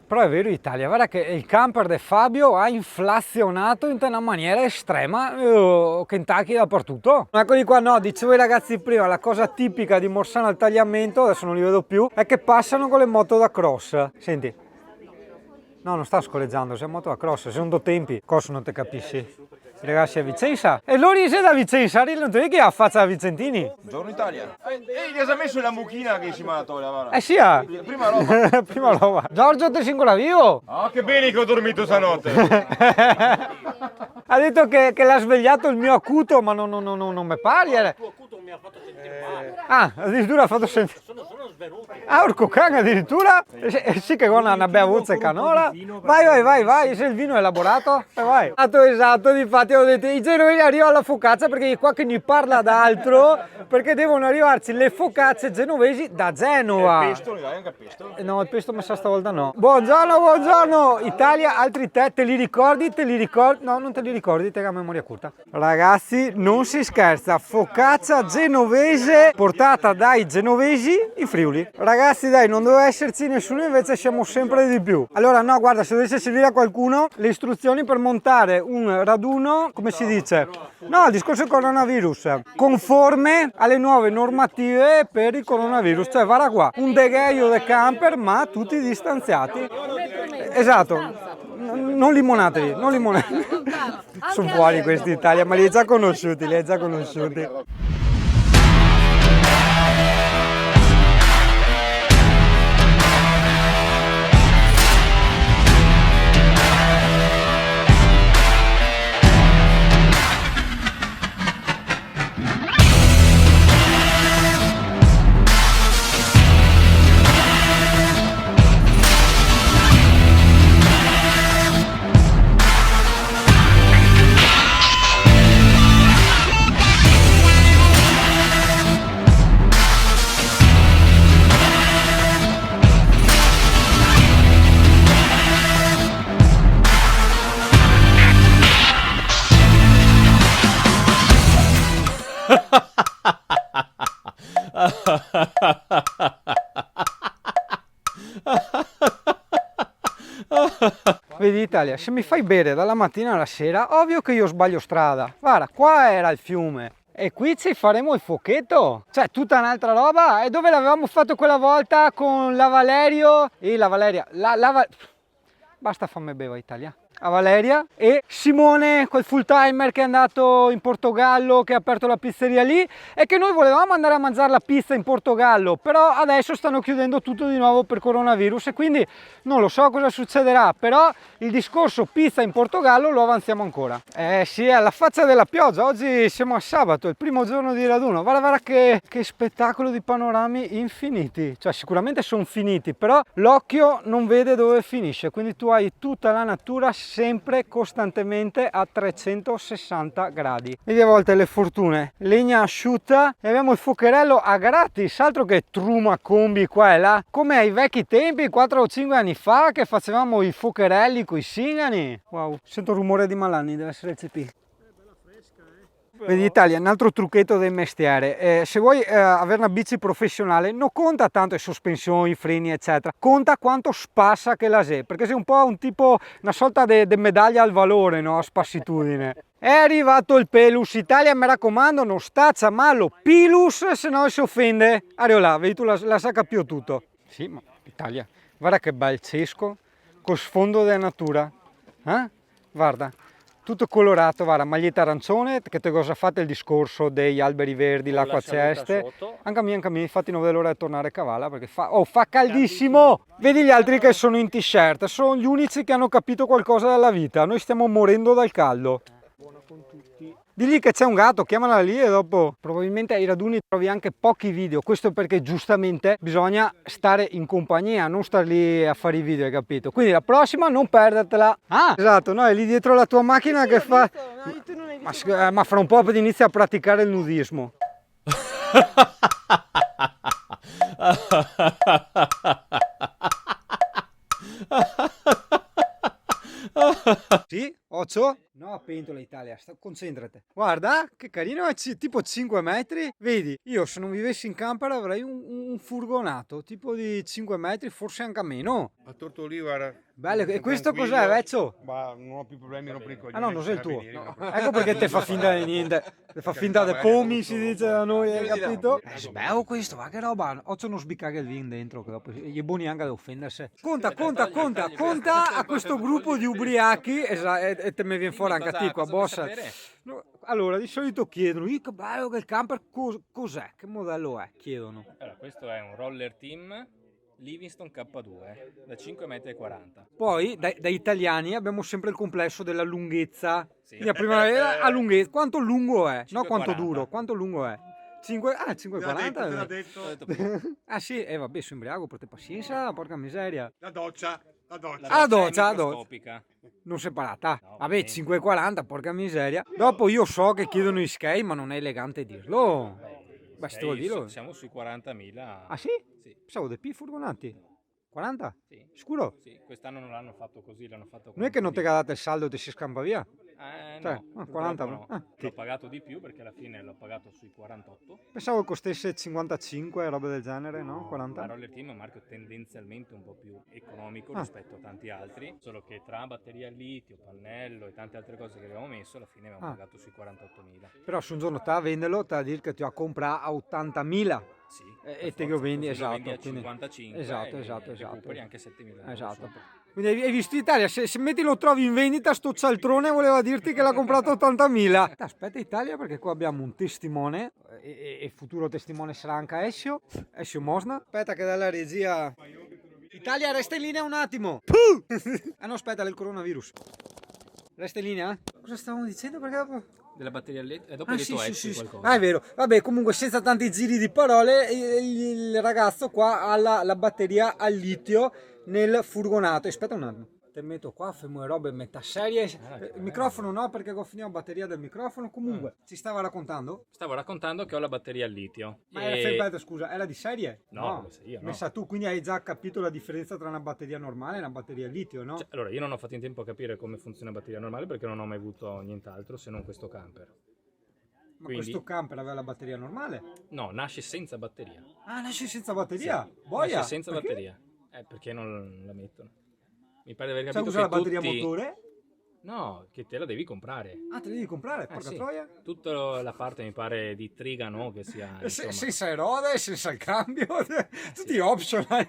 Però è vero Italia, guarda che il camper di Fabio ha inflazionato in una maniera estrema, Kentucky dappertutto. Eccoli qua, no, dicevo ai ragazzi prima, la cosa tipica di Morsano al tagliamento, adesso non li vedo più, è che passano con le moto da cross. Senti. No, non sta scorreggiando, sei moto da cross, sono due tempi, cosa non ti capisci? Ragazzi a Vicenza e loro sei da Vicenza, non ti vedi che ha faccia da Vicentini? Buongiorno Italia. Gli ha messo la mucchina che si mandato la sì, ah. Prima roba. Prima roba. Giorgio ti sei ancora vivo? Ah, che bene che ho dormito stanotte. Ha detto che l'ha svegliato il mio acuto, ma non mi pare. Il tuo acuto mi ha fatto sentire male. Ah, addirittura ha fatto sentire. Sono svenuti. Ah, orco can addirittura? Sì che con una bella voce canola. Vai, se il vino è elaborato, vai. Esatto, difatti ho detto, i genovesi arrivano alla focaccia perché qua che ne parla d'altro, perché devono arrivarci le focacce genovesi da Genova. Il pesto, dai anche il pesto. No, il pesto mi sa stavolta no. Buongiorno, Italia, altri te li ricordi? No, non te li ricordi, te che ha memoria corta. Ragazzi, non si scherza, focaccia genovese portata dai genovesi in Friuli. Ragazzi, dai, non doveva esserci nessuno, invece siamo sempre di più. Allora, no, guarda, se dovesse servire a qualcuno le istruzioni per montare un raduno, come si dice? No, il discorso del coronavirus, conforme alle nuove normative per il coronavirus, cioè guarda qua, un degheio del camper ma tutti distanziati. Esatto, non limonatevi, sono fuori questi Italia, ma li hai già conosciuti, Vedi Italia, se mi fai bere dalla mattina alla sera, ovvio che io sbaglio strada. Guarda, qua era il fiume. E qui ci faremo il fochetto, cioè tutta un'altra roba. E dove l'avevamo fatto quella volta con la Valerio e la Valeria? Basta fammi bere Italia. A Valeria e Simone, quel full timer che è andato in Portogallo, che ha aperto la pizzeria lì, e che noi volevamo andare a mangiare la pizza in Portogallo, però adesso stanno chiudendo tutto di nuovo per coronavirus e quindi non lo so cosa succederà, però il discorso pizza in Portogallo lo avanziamo ancora. Sì, alla faccia della pioggia, oggi siamo a sabato, il primo giorno di raduno, guarda che spettacolo di panorami infiniti, cioè sicuramente sono finiti, però l'occhio non vede dove finisce, quindi tu hai tutta la natura sempre costantemente a 360 gradi. Vedi a volte le fortune, legna asciutta e abbiamo il fuocherello a gratis, altro che truma combi qua e là, come ai vecchi tempi 4 o 5 anni fa che facevamo i fuocherelli con i singani. Wow, sento il rumore di Malanni, deve essere il CP. Vedi Italia, un altro trucchetto del mestiere, se vuoi avere una bici professionale non conta tanto le sospensioni, i freni eccetera, conta quanto spassa che la sei, perché sei un po' un tipo, una sorta di medaglia al valore, no? A spassitudine. È arrivato il Pelus, Italia mi raccomando non staccia malo Pilus se no si offende. Ariola, vedi tu la sacca più tutto. Sì, ma Italia, guarda che bel cesco, col sfondo della natura, guarda. Tutto colorato, guarda, maglietta arancione, che te cosa fate il discorso degli alberi verdi, l'acqua ceste. Anche a me, infatti non vedo l'ora di tornare a cavallo perché fa caldissimo. Vedi gli altri che sono in t-shirt, sono gli unici che hanno capito qualcosa dalla vita, noi stiamo morendo dal caldo. Buona con tutti. Digli che c'è un gatto, chiamala lì e dopo. Probabilmente ai raduni trovi anche pochi video, questo perché giustamente bisogna stare in compagnia, non star lì a fare i video, hai capito? Quindi la prossima non perdertela. Ah, esatto, no, è lì dietro la tua macchina che fa... Ma fra un po' inizia a praticare il nudismo. Sì, 8, No, a pentola Italia, concentrati. Guarda, che carino, è tipo 5 metri. Vedi, io se non vivessi in camper avrei un furgonato, tipo di 5 metri, forse anche a meno. A Tortolì, guarda. Bello, e sono questo tranquillo, cos'è, Vezzo? Ma non ho più problemi, non i coglioni. Ah no, non sei il tuo. carabinieri, No. Ecco perché te fa finta di niente. Te fa finta di pomi, si dice da noi, hai capito? È bello questo, va che roba. Oggi non sbiccare il vin dentro, che dopo gli è buoni anche ad offendersi. Conta a questo gruppo di ubriachi, e te mi viene fuori anche a te qua, boss. No, allora, di solito chiedono, che bello che il camper, cos'è? Che modello è? Chiedono. Allora, questo è un roller team Livingston K2 da 5,40 m. Poi, da italiani, abbiamo sempre il complesso della lunghezza. Sì. Quindi la primavera a lunghezza. Quanto lungo è? No, quanto 5,40. duro. Quanto lungo è? 5,40? Te l'ha detto. Ah sì, vabbè, sono imbriaco, per te pazienza, porca miseria. La doccia. La Ah, doccia, doccia è microscopica. Non separata. No, Vabbè, ovviamente. 5,40, porca miseria. Dopo io so che chiedono i skate, ma non è elegante dirlo. Beh, sto dirlo. Siamo sui 40.000. Ah sì? Sì. Pensavo dei più furgonati. 40? Sì. Sicuro? Sì, quest'anno non l'hanno fatto così, l'hanno fatto Non è che non ti 40.000. date il saldo e ti si scampa via? Cioè, No, 40, purtroppo no. ah, sì. L'ho pagato di più perché alla fine l'ho pagato sui 48. Pensavo costasse 55, roba del genere, no? La 40? Roller Team è un marchio tendenzialmente un po' più economico Ah. rispetto a tanti altri, solo che tra batteria al litio, pannello e tante altre cose che abbiamo messo, alla fine abbiamo Ah. pagato sui 48.000. Però se un giorno te a venderlo, te a dire che ti ha comprato a 80.000. Sì, E per te lo forza, vendi, così lo esatto, vendi a quindi- 55 esatto, e esatto. recuperi anche 7.000 Esatto. Quindi hai visto Italia, se metti lo trovi in vendita, sto cialtrone voleva dirti che l'ha comprato a 80.000. Aspetta Italia, perché qua abbiamo un testimone, e futuro testimone sarà anche Ezio Mosna. Aspetta che dalla regia... Italia, resta in linea un attimo. Ah no, aspetta, del coronavirus. Resta in linea? Cosa stavamo dicendo? Perché dopo... Della batteria al litio? E dopo Ah, hai detto sì, Ezio sì. qualcosa. Ah, è vero. Vabbè, comunque senza tanti giri di parole, il ragazzo qua ha la batteria al litio nel furgonato. Aspetta un attimo. Te metto qua, fermo le robe in metà serie. Il microfono no, perché ho finito la batteria del microfono. Comunque, ci stava raccontando? Stavo raccontando che ho la batteria al litio. Ma era, aspetta, scusa, era di serie? No, lo sai io, no. Messa tu, quindi hai già capito la differenza tra una batteria normale e una batteria al litio, no? Cioè, allora, io non ho fatto in tempo a capire come funziona una batteria normale perché non ho mai avuto nient'altro se non questo camper. Ma quindi- questo camper aveva la batteria normale? No, nasce senza batteria. Ah, nasce senza batteria? Sì, Boia! nasce senza Perché? batteria. Perché non la mettono? Mi pare di aver Sai capito usare che la batteria tutti... motore? No, che te la devi comprare. Ah, te li devi comprare, porca Sì. troia. Tutta la parte mi pare di Trigano che sia insomma, Senza erode, senza il cambio, tutti optional.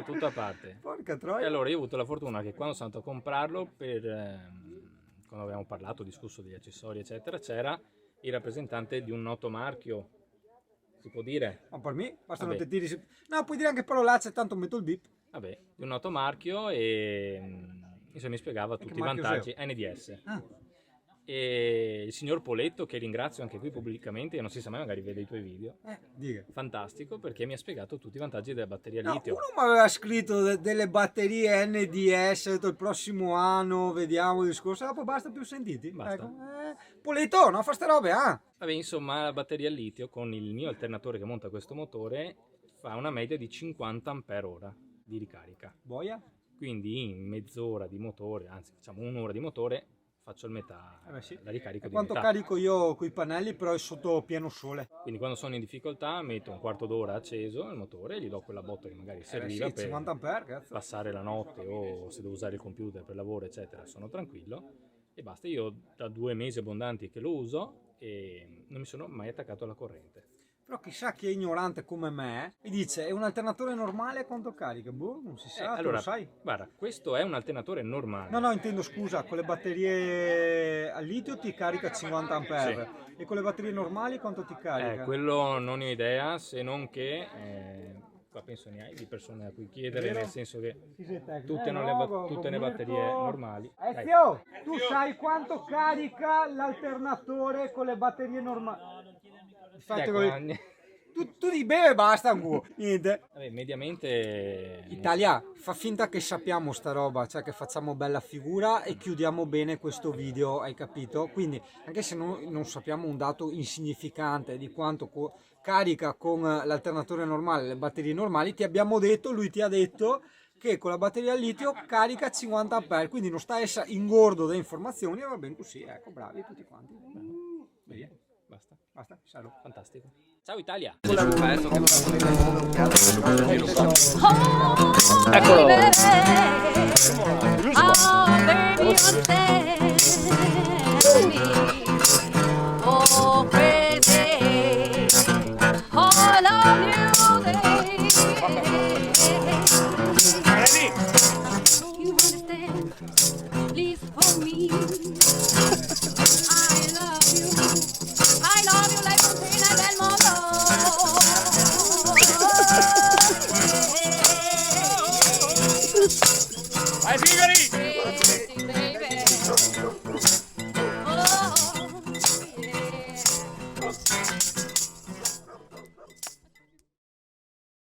tutta a parte. Porca E troia. allora io ho avuto la fortuna che quando sono andato a comprarlo, quando abbiamo parlato, discusso degli accessori eccetera, c'era il rappresentante di un noto marchio, si può dire? Ma per me, basta non Vabbè. ti tiri. No, puoi dire anche parolacce, tanto metto il bip. Vabbè, di un noto marchio e insomma mi spiegava tutti i marchio vantaggi NDS. Ah, E il signor Poletto, che ringrazio anche qui pubblicamente, e non si sa mai, magari vede i tuoi video, dica. fantastico perché mi ha spiegato tutti i vantaggi della batteria No, litio. uno mi aveva scritto delle batterie NDS, ho detto il prossimo anno, vediamo il discorso, dopo basta più sentiti. Basta. Ecco. Polito, non fa ste robe, ah. Vabbè, insomma, la batteria al litio con il mio alternatore che monta questo motore fa una media di 50 Ah di ricarica. Boia? Quindi in mezz'ora di motore, anzi facciamo un'ora di motore, faccio il metà, Sì. la ricarica E di quanto metà. carico io coi pannelli, però è sotto pieno sole. Quindi quando sono in difficoltà metto un quarto d'ora acceso il motore e gli do quella botta che magari serviva Sì, per 50 ampere, cazzo. passare la notte o se devo usare il computer per lavoro eccetera sono tranquillo e basta. Io da 2 mesi abbondanti che lo uso e non mi sono mai attaccato alla corrente. Però chissà chi è ignorante come me e dice è un alternatore normale quanto carica? Boh, non si sa, tu allora, lo sai. guarda, questo è un alternatore normale. No, intendo scusa, con le batterie al litio ti carica 50 ampere e con le batterie normali quanto ti carica? Quello non ho idea, se non che qua penso ne hai di persone a cui chiedere, Vero? nel senso che Chi sei te? tutte, tutte le batterie normali. Dai. Ezio, tu sai quanto carica l'alternatore con le batterie normali? Infatti, Ecco, tu di beve e basta, niente. vabbè, mediamente Italia, fa finta che sappiamo sta roba, cioè che facciamo bella figura e chiudiamo bene questo video, hai capito? Quindi, anche se non sappiamo un dato insignificante di quanto carica con l'alternatore normale le batterie normali, ti abbiamo detto, lui ti ha detto che con la batteria al litio carica a 50 ampere, quindi non sta essa ingordo da informazioni e va bene così, ecco, bravi tutti quanti. Vedi? Basta. Salve. Fantastico. Ciao Italia. Eccolo. Oh, crazy. All of you, you understand? Please for me. I love you like Fontina del mondo. Vai Figari!